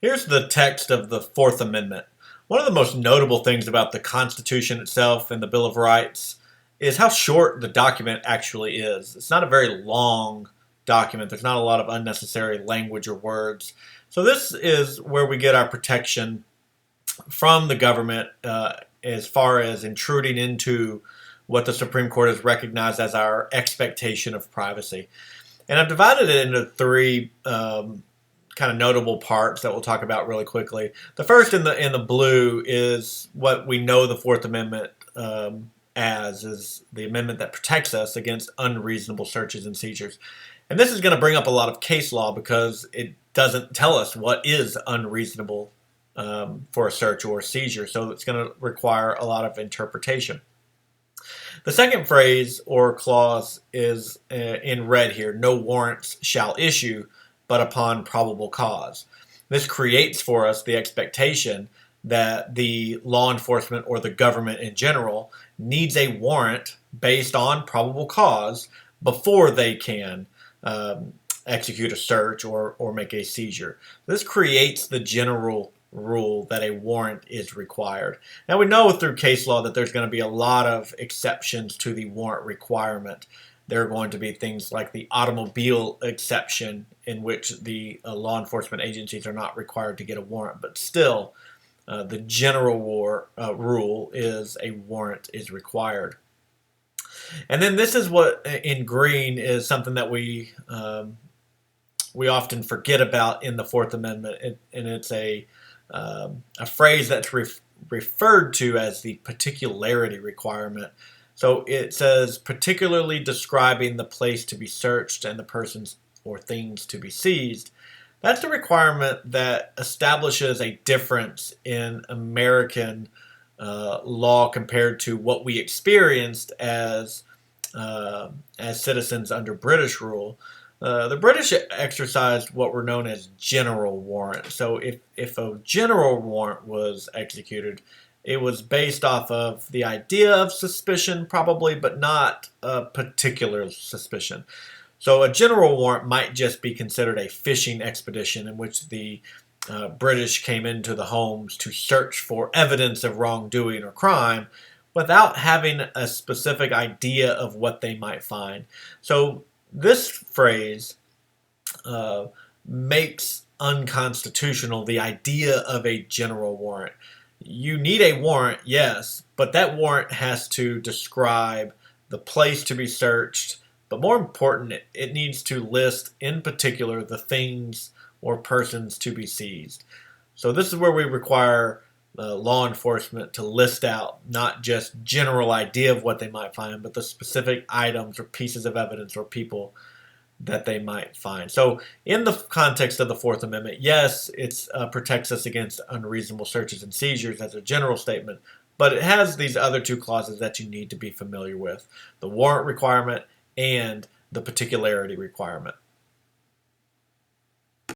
Here's the text of the Fourth Amendment. One of the most notable things about the Constitution itself and the Bill of Rights is how short the document actually is. It's not a very long document. There's not a lot of unnecessary language or words. So this is where we get our protection from the government as far as intruding into what the Supreme Court has recognized as our expectation of privacy. And I've divided it into three kind of notable parts that we'll talk about really quickly. The first in the blue is what we know the Fourth Amendment as is the amendment that protects us against unreasonable searches and seizures. And this is going to bring up a lot of case law because it doesn't tell us what is unreasonable for a search or a seizure. So it's going to require a lot of interpretation. The second phrase or clause is in red here. No warrants shall issue but upon probable cause. This creates for us the expectation that the law enforcement or the government in general needs a warrant based on probable cause before they can execute a search or make a seizure. This creates the general rule that a warrant is required. Now we know through case law that there's going to be a lot of exceptions to the warrant requirement. There are going to be things like the automobile exception in which the law enforcement agencies are not required to get a warrant, but still the general rule is a warrant is required. And then this is what in green is something that we often forget about in the Fourth Amendment, and it's a phrase that's referred to as the particularity requirement. So it says, particularly describing the place to be searched and the persons or things to be seized. That's the requirement that establishes a difference in American law compared to what we experienced as citizens under British rule. The British exercised what were known as general warrants. So if a general warrant was executed, it was based off of the idea of suspicion, probably, but not a particular suspicion. So a general warrant might just be considered a fishing expedition in which the British came into the homes to search for evidence of wrongdoing or crime without having a specific idea of what they might find. So this phrase makes unconstitutional the idea of a general warrant. You need a warrant, yes, but that warrant has to describe the place to be searched, but more important, it needs to list in particular the things or persons to be seized. So this is where we require law enforcement to list out not just general idea of what they might find, but the specific items or pieces of evidence or people that they might find. So in the context of the Fourth Amendment, yes, it protects us against unreasonable searches and seizures as a general statement, but it has these other two clauses that you need to be familiar with, the warrant requirement and the particularity requirement.